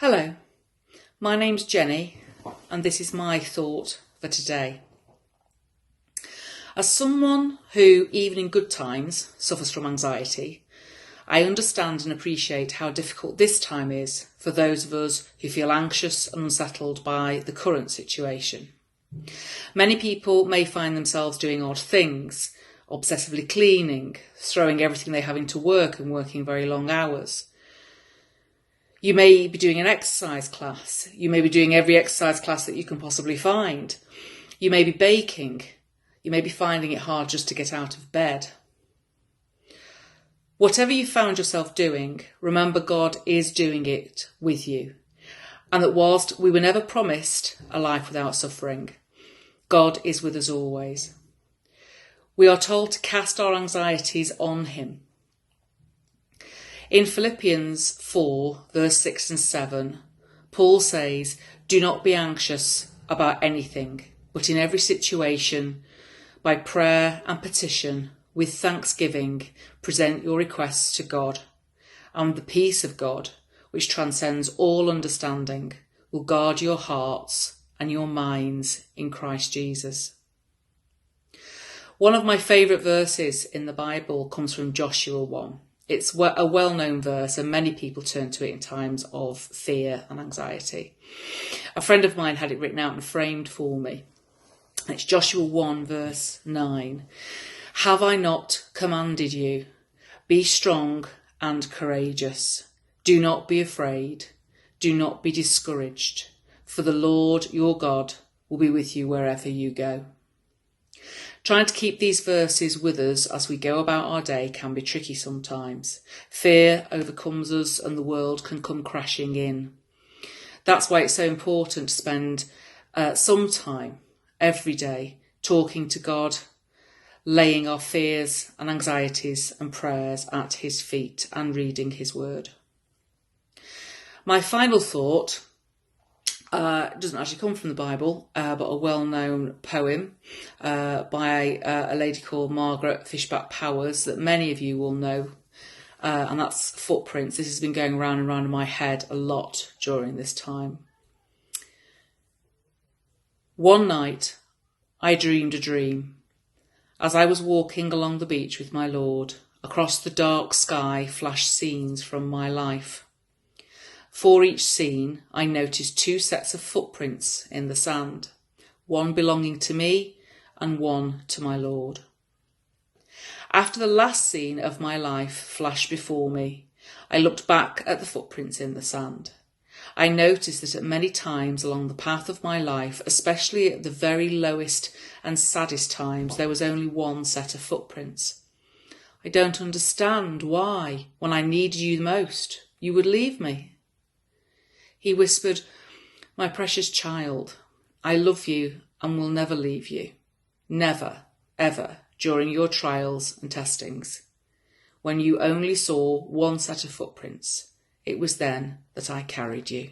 Hello, my name's Jenny and this is my thought for today. As someone who, even in good times, suffers from anxiety, I understand and appreciate how difficult this time is for those of us who feel anxious and unsettled by the current situation. Many people may find themselves doing odd things, obsessively cleaning, throwing everything they have into work and working very long hours. You may be doing an exercise class. You may be doing every exercise class that you can possibly find. You may be baking. You may be finding it hard just to get out of bed. Whatever you found yourself doing, remember God is doing it with you. And that whilst we were never promised a life without suffering, God is with us always. We are told to cast our anxieties on him. In Philippians 4, verse 6 and 7, Paul says, "Do not be anxious about anything, but in every situation, by prayer and petition, with thanksgiving, present your requests to God, and the peace of God, which transcends all understanding, will guard your hearts and your minds in Christ Jesus." One of my favourite verses in the Bible comes from Joshua 1. It's a well-known verse and many people turn to it in times of fear and anxiety. A friend of mine had it written out and framed for me. It's Joshua 1 verse 9. "Have I not commanded you? Be strong and courageous. Do not be afraid. Do not be discouraged. For the Lord your God will be with you wherever you go." Trying to keep these verses with us as we go about our day can be tricky sometimes. Fear overcomes us and the world can come crashing in. That's why it's so important to spend some time every day talking to God, laying our fears and anxieties and prayers at his feet and reading his word. My final thought doesn't actually come from the Bible, but a well-known poem by a lady called Margaret Fishback Powers that many of you will know, and that's Footprints. This has been going round and round in my head a lot during this time. "One night I dreamed a dream. As I was walking along the beach with my Lord, across the dark sky flashed scenes from my life. For each scene, I noticed two sets of footprints in the sand, one belonging to me and one to my Lord. After the last scene of my life flashed before me, I looked back at the footprints in the sand. I noticed that at many times along the path of my life, especially at the very lowest and saddest times, there was only one set of footprints. I don't understand why, when I needed you the most, you would leave me." He whispered, "My precious child, I love you and will never leave you. Never, ever, during your trials and testings. When you only saw one set of footprints, it was then that I carried you."